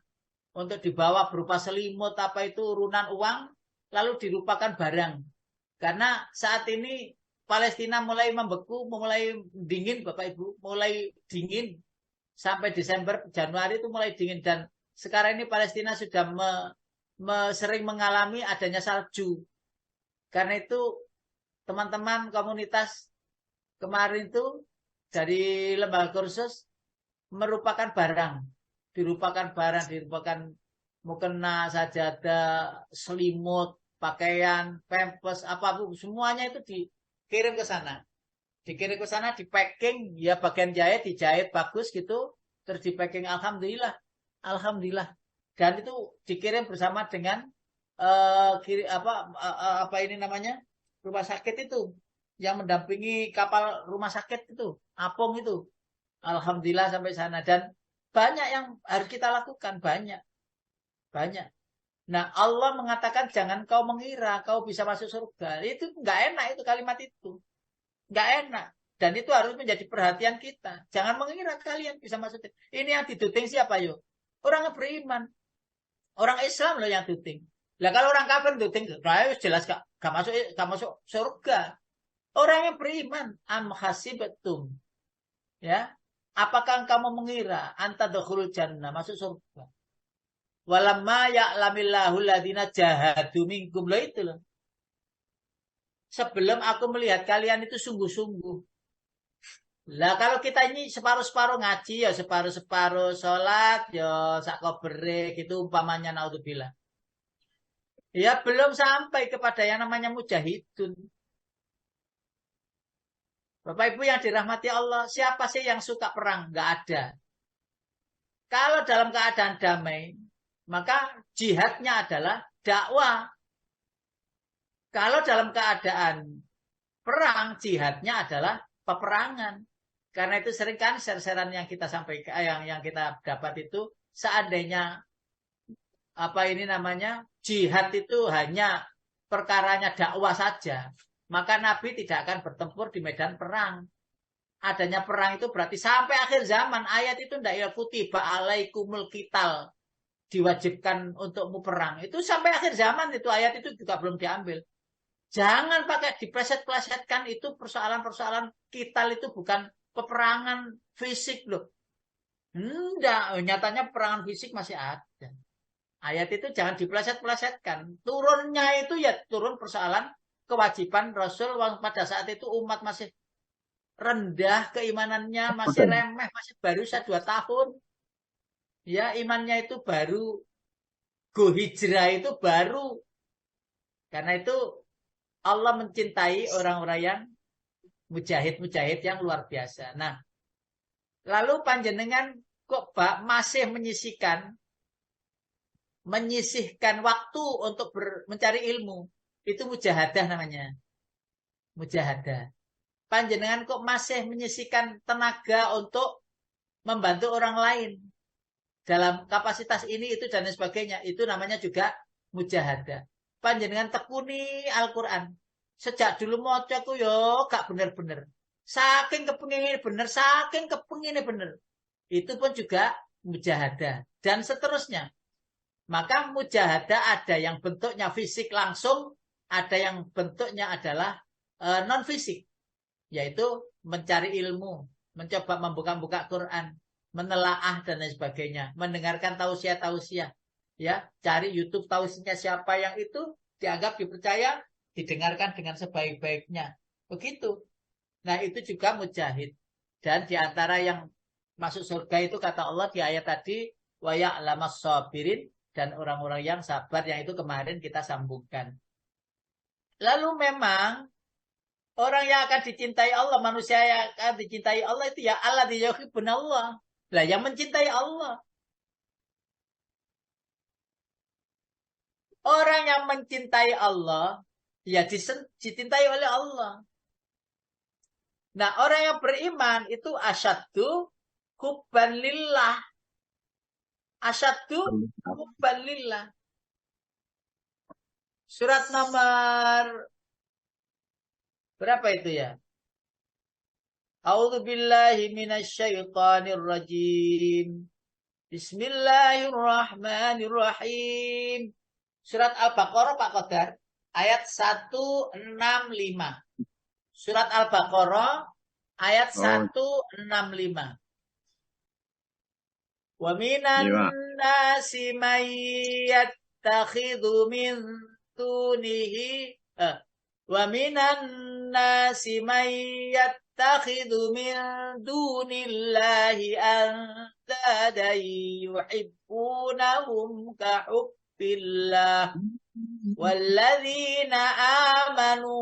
Speaker 1: Untuk dibawa berupa selimut, apa itu, urunan uang, lalu dirupakan barang. Karena saat ini Palestina mulai membeku, mulai dingin Bapak Ibu, mulai dingin sampai Desember, Januari itu mulai dingin. Dan sekarang ini Palestina sudah sering mengalami adanya salju. Karena itu teman-teman komunitas kemarin itu dari lembaga kursus merupakan barang, dirupakan mukena, sajadah, selimut, pakaian, pampers, apapun, semuanya itu dikirim ke sana. Dikirim ke sana, di packing, ya bagian dijahit bagus gitu, terus di packing, alhamdulillah. Dan itu dikirim bersama dengan rumah sakit itu yang mendampingi kapal rumah sakit itu, apung itu. Alhamdulillah sampai sana. Dan banyak yang harus kita lakukan, banyak. Nah, Allah mengatakan jangan kau mengira kau bisa masuk surga. Itu nggak enak, itu kalimat itu. Nggak enak. Dan itu harus menjadi perhatian kita. Jangan mengira kalian bisa masuk. Ini yang diduting siapa yuk? Orang yang beriman. Orang Islam loh yang duting. Lah kalau orang kafir duting, jelas gak masuk surga. Orang yang beriman, am hasibatum. Ya. Apakah kamu mengira antadkhulul jannah, masuk surga? Walamma ya'lamillahu alladhina jahadu minkum, loh itu loh. Sebelum aku melihat kalian itu sungguh-sungguh. Lah kalau kita ini separuh-separuh ngaji ya separuh-separuh sholat ya sakobere gitu umpamanya, naudzubillah. Ya belum sampai kepada yang namanya mujahidun. Bapak Ibu yang dirahmati Allah, siapa sih yang suka perang? Nggak ada. Kalau dalam keadaan damai, maka jihadnya adalah dakwah. Kalau dalam keadaan perang, jihadnya adalah peperangan. Karena itu sering kan share-sharean yang kita sampaikan, yang kita dapat itu, seandainya jihad itu hanya perkaranya dakwah saja, maka Nabi tidak akan bertempur di medan perang. adanya perang itu berarti sampai akhir zaman. Ayat itu tidak ya kutiba alaikumul qital, diwajibkan untukmu perang. Itu sampai akhir zaman itu ayat itu juga belum diambil. Jangan pakai dipleset-plesetkan, itu persoalan-persoalan qital itu bukan peperangan fisik loh. Enggak, nyatanya peperangan fisik masih ada. Ayat itu jangan dipleset-plesetkan. Turunnya itu ya turun persoalan kewajiban Rasul pada saat itu umat masih rendah keimanannya, masih remeh, masih baru 2 tahun. Ya, imannya itu baru, go hijrah itu baru. Karena itu Allah mencintai orang-orang yang mujahid-mujahid yang luar biasa. Nah, lalu panjenengan kok masih menyisihkan waktu untuk mencari ilmu. Itu mujahadah namanya. Mujahadah. Panjenengan kok masih menyisihkan tenaga untuk membantu orang lain dalam kapasitas ini, itu, dan sebagainya. Itu namanya juga mujahadah. Panjenengan tekuni Al-Quran. Sejak dulu mocoku yo gak bener-bener. Saking kepengin bener, saking kepengin bener. Itu pun juga mujahadah. Dan seterusnya. Maka mujahadah ada yang bentuknya fisik langsung, ada yang bentuknya adalah non-fisik. Yaitu mencari ilmu, mencoba membuka-buka Quran, menelaah dan lain sebagainya, mendengarkan tausiah-tausiah, ya, cari YouTube tausiahnya siapa yang itu dianggap dipercaya, didengarkan dengan sebaik-baiknya. Begitu. Nah, itu juga mujahid. Dan diantara yang masuk surga itu kata Allah di ayat tadi, wa ya'lamas sabirin, dan orang-orang yang sabar, yang itu kemarin kita sambungkan. Lalu memang orang yang akan dicintai Allah, manusia yang akan dicintai Allah itu ya Allah yuhibbun Allah. Lah yang mencintai Allah. Orang yang mencintai Allah ya dicintai oleh Allah. Nah, orang yang beriman itu asyaddu hubban lillah. Asyaddu hubban lillah. Surat nomor berapa itu ya? A'udzu billahi minasyaitonir rajim. Bismillahirrahmanirrahim. Surat Al-Baqarah Pak Qadar, ayat 165. Surat Al-Baqarah ayat 165. Wa minan nasi may yattakhidhu min dunihi wa minan nasi may yattakhidhu min dunillahi andada yuhibbunahum ka hubbillah walladzina amanu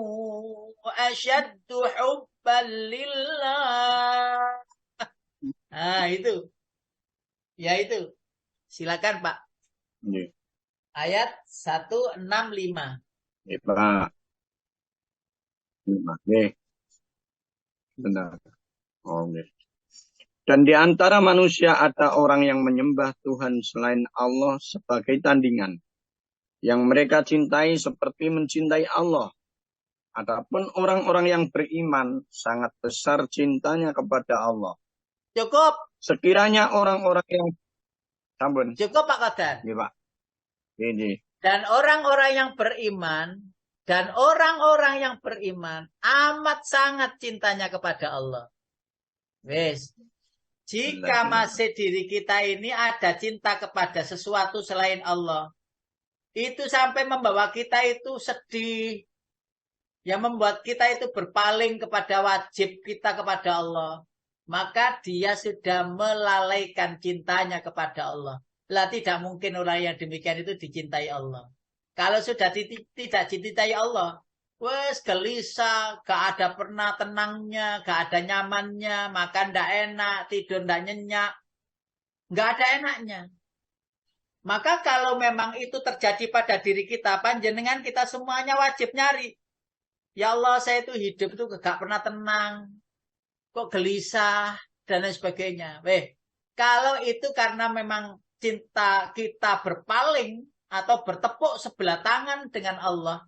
Speaker 1: asyaddu hubban lillah. Nah, itu. Ya itu. Silakan, Pak. Ayat 165.
Speaker 3: Ya, Pak. Benar. Okay. Dan di antara manusia ada orang yang menyembah Tuhan selain Allah sebagai tandingan. Yang mereka cintai seperti mencintai Allah. Adapun orang-orang yang beriman sangat besar cintanya kepada Allah.
Speaker 1: Cukup.
Speaker 3: Sekiranya orang-orang yang sambun.
Speaker 1: Cukup Pak Qadar.
Speaker 3: Iya, Pak. Ini.
Speaker 1: Dan orang-orang yang beriman amat sangat cintanya kepada Allah. Wes. Jika masih diri kita ini ada cinta kepada sesuatu selain Allah, itu sampai membawa kita itu sedih, yang membuat kita itu berpaling kepada wajib kita kepada Allah, maka dia sudah melalaikan cintanya kepada Allah. Lah tidak mungkin orang yang demikian itu dicintai Allah. Kalau sudah tidak dicintai Allah, wes gelisah, gak ada pernah tenangnya, gak ada nyamannya, makan ndak enak, tidur ndak nyenyak, gak ada enaknya. Maka kalau memang itu terjadi pada diri kita, panjenengan kita semuanya wajib nyari. Ya Allah, saya itu hidup itu gak pernah tenang, kok gelisah, dan lain sebagainya. Kalau itu karena memang cinta kita berpaling atau bertepuk sebelah tangan dengan Allah,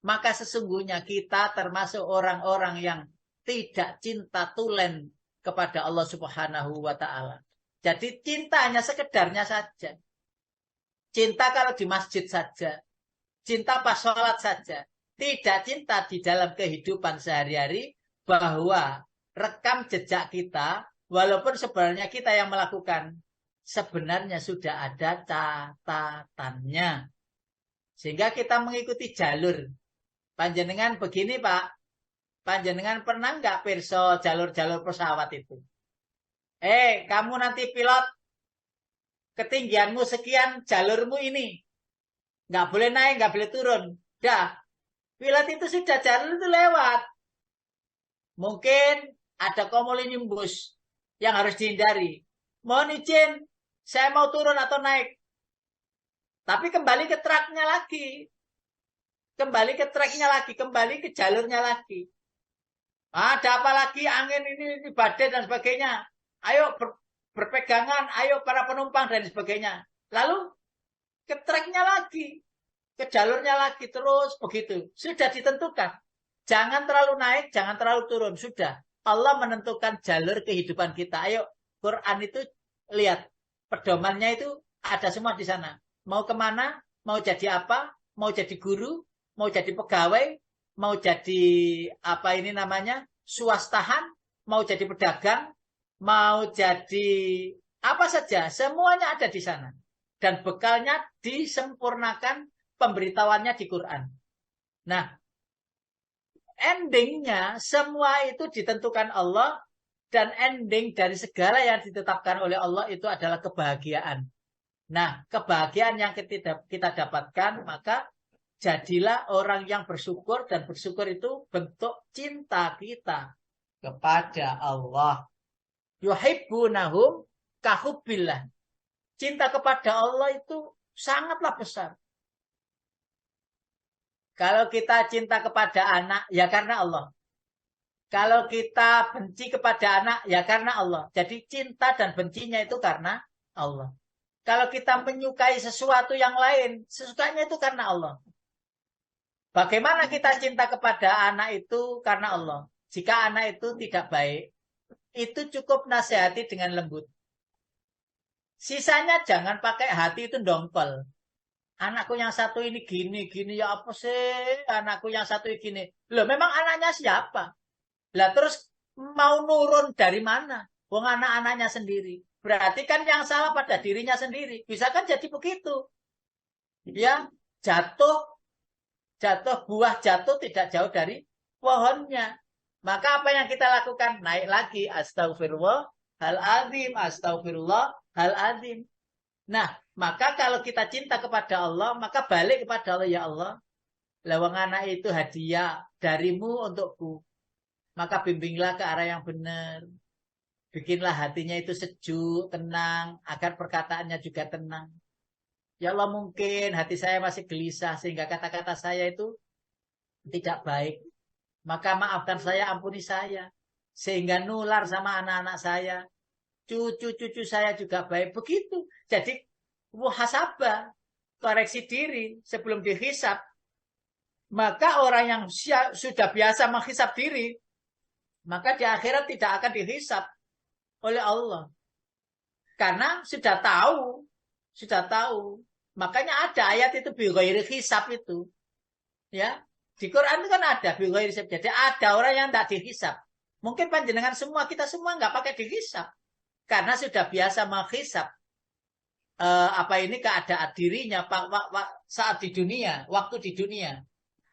Speaker 1: maka sesungguhnya kita termasuk orang-orang yang tidak cinta tulen kepada Allah Subhanahu wa Ta'ala. Jadi cinta hanya sekedarnya saja. Cinta kalau di masjid saja. Cinta pas sholat saja. Tidak cinta di dalam kehidupan sehari-hari bahwa rekam jejak kita, walaupun sebenarnya kita yang melakukan, sebenarnya sudah ada catatannya. Sehingga kita mengikuti jalur. Panjenengan begini Pak, panjenengan pernah nggak pirsa jalur-jalur pesawat itu? Kamu nanti pilot, ketinggianmu sekian, jalurmu ini. Nggak boleh naik, nggak boleh turun. Dah, pilot itu sudah jalur itu lewat. Mungkin ada cumulonimbus yang harus dihindari. Mohon izin, saya mau turun atau naik. Tapi kembali ke tracknya lagi. Kembali ke tracknya lagi, kembali ke jalurnya lagi. Ada apa lagi, angin ini badai dan sebagainya. Ayo berpegangan, ayo para penumpang dan sebagainya. Lalu ke tracknya lagi, ke jalurnya lagi, terus begitu. Sudah ditentukan. Jangan terlalu naik, jangan terlalu turun. Sudah. Allah menentukan jalur kehidupan kita. Ayo, Quran itu lihat. Pedomannya itu ada semua di sana. Mau kemana, mau jadi apa, mau jadi guru, mau jadi pegawai, mau jadi apa ini namanya, swastahan, mau jadi pedagang, mau jadi apa saja, semuanya ada di sana. Dan bekalnya disempurnakan, pemberitahuannya di Quran. Nah, endingnya semua itu ditentukan Allah, dan ending dari segala yang ditetapkan oleh Allah itu adalah kebahagiaan. Nah, kebahagiaan yang kita dapatkan, maka jadilah orang yang bersyukur, dan bersyukur itu bentuk cinta kita kepada Allah. Yuhibbunahum kahubbillah. Cinta kepada Allah itu sangatlah besar. Kalau kita cinta kepada anak, ya karena Allah. Kalau kita benci kepada anak, ya karena Allah. Jadi cinta dan bencinya itu karena Allah. Kalau kita menyukai sesuatu yang lain, sesukanya itu karena Allah. Bagaimana kita cinta kepada anak itu karena Allah? Jika anak itu tidak baik, itu cukup nasihati dengan lembut. Sisanya jangan pakai hati itu dongkol. Anakku yang satu ini gini, ya apa sih? Anakku yang satu ini gini. Loh, memang anaknya siapa? Lah terus mau nurun dari mana? Wong anak-anaknya sendiri. Berarti kan yang salah pada dirinya sendiri. Bisa kan jadi begitu. Ya, buah jatuh tidak jauh dari pohonnya. Maka apa yang kita lakukan? Naik lagi. Astagfirullahaladzim. Astagfirullahaladzim. Nah, maka kalau kita cinta kepada Allah, maka balik kepada Allah. Ya Allah, lawang anak itu hadiah darimu untukku. Maka bimbinglah ke arah yang benar. Bikinlah hatinya itu sejuk, tenang, agar perkataannya juga tenang. Ya Allah, mungkin hati saya masih gelisah, sehingga kata-kata saya itu tidak baik. Maka maafkan saya, ampuni saya. Sehingga nular sama anak-anak saya. Cucu-cucu saya juga baik. Begitu. Jadi, muhasabah, koreksi diri sebelum dihisab. Maka orang yang sudah biasa menghisab diri, maka di akhirat tidak akan dihisab oleh Allah. Karena sudah tahu. Makanya ada ayat itu bighairi hisab itu. Ya, di Quran itu kan ada bighairi hisab. Jadi ada orang yang tidak dihisab. Mungkin panjenengan semua, kita semua nggak pakai dihisab. Karena sudah biasa menghisab keadaan dirinya saat di dunia, waktu di dunia.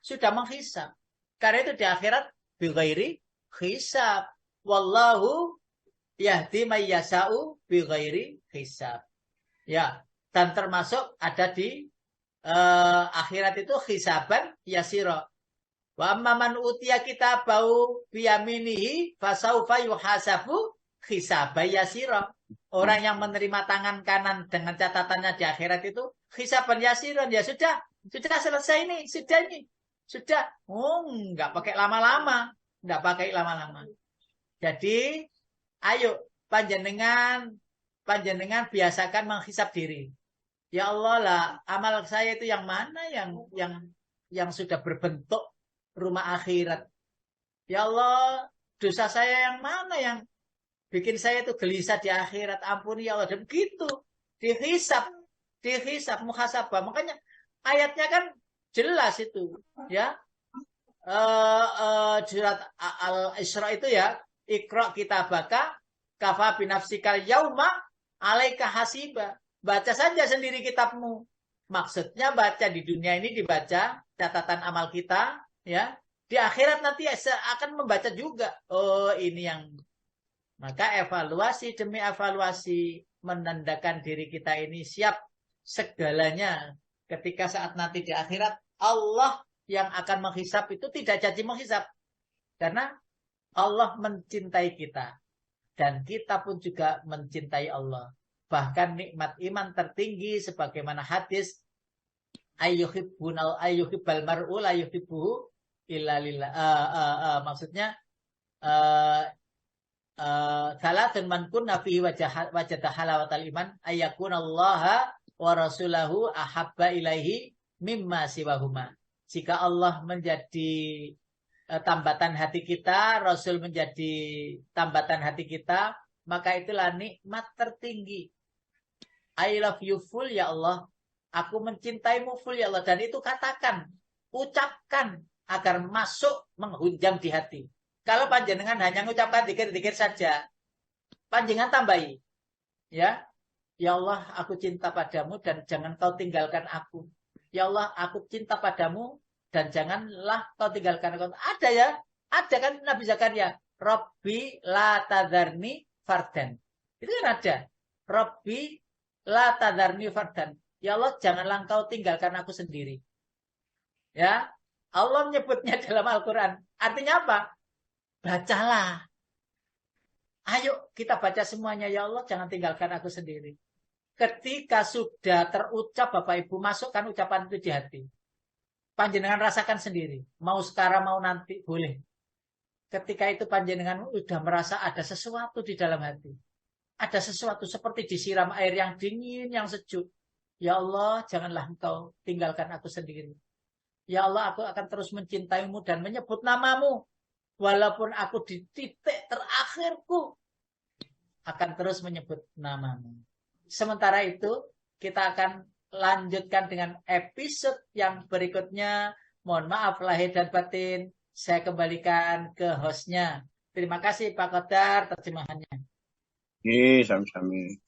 Speaker 1: Sudah menghisab. Karena itu di akhirat bighairi hisab. Wallahu yahdi may yasha'u bighairi hisab. Ya, dan termasuk ada di akhirat itu hisaban yasira. Wa amman utiya kitabahu biyaminihi fasaufa yuhasabu hisaban yasira. Orang yang menerima tangan kanan dengan catatannya di akhirat itu hisaban yasira. Ya sudah selesai ini, sudah. Nggak pakai lama-lama. Jadi, ayo panjenengan biasakan menghisap diri. Ya Allah lah, amal saya itu yang mana yang sudah berbentuk rumah akhirat. Ya Allah, dosa saya yang mana yang bikin saya itu gelisah di akhirat, ampuni ya Allah. Dan begitu dihisab muhasabah. Makanya ayatnya kan jelas itu, ya. Surat Al-Isra itu ya, Iqra kitabaka kafa binafsikal yauma alaika hasiba. Baca saja sendiri kitabmu. Maksudnya baca di dunia ini dibaca catatan amal kita, ya. Di akhirat nanti akan membaca juga. Oh, ini yang. Maka evaluasi demi evaluasi menandakan diri kita ini siap segalanya. Ketika saat nanti di akhirat Allah yang akan menghisap itu tidak jadi menghisap. Karena Allah mencintai kita. Dan kita pun juga mencintai Allah. Bahkan nikmat iman tertinggi sebagaimana hadis ayyuhibbal mar'u la yuhibbuhu illa lillah. Maksudnya salatun man kunna fihi wajada halawatal iman ayyakunallaha wa rasulahu ahabba ilaihi mimma siwahuma. Jika Allah menjadi tambatan hati kita, Rasul menjadi tambatan hati kita, maka itulah nikmat tertinggi. I love you full ya Allah. Aku mencintaimu full ya Allah. Dan itu katakan, ucapkan agar masuk menghunjam di hati. Kalau panjenengan hanya mengucapkan dikir-dikir saja, panjenengan tambahi. Ya Allah, aku cinta padamu dan jangan kau tinggalkan aku. Ya Allah, aku cinta padamu dan janganlah kau tinggalkan aku. Ada ya? Ada kan Nabi Zakaria. Rabbi la tadharni fardan. Itu kan ada. Rabbi la tadharni fardan. Ya Allah, janganlah kau tinggalkan aku sendiri. Ya, Allah menyebutnya dalam Al-Quran. Artinya apa? Bacalah. Ayo kita baca semuanya. Ya Allah, jangan tinggalkan aku sendiri. Ketika sudah terucap Bapak Ibu, masukkan ucapan itu di hati. Panjenengan rasakan sendiri. Mau sekarang, mau nanti, boleh. Ketika itu panjenengan sudah merasa ada sesuatu di dalam hati. Ada sesuatu seperti disiram air yang dingin, yang sejuk. Ya Allah, janganlah engkau tinggalkan aku sendiri. Ya Allah, aku akan terus mencintaimu dan menyebut namamu. Walaupun aku di titik terakhirku, akan terus menyebut namamu. Sementara itu, kita akan lanjutkan dengan episode yang berikutnya. Mohon maaf lahir dan batin. Saya kembalikan ke hostnya. Terima kasih Pak Qadar terjemahannya.
Speaker 3: Sami-sami.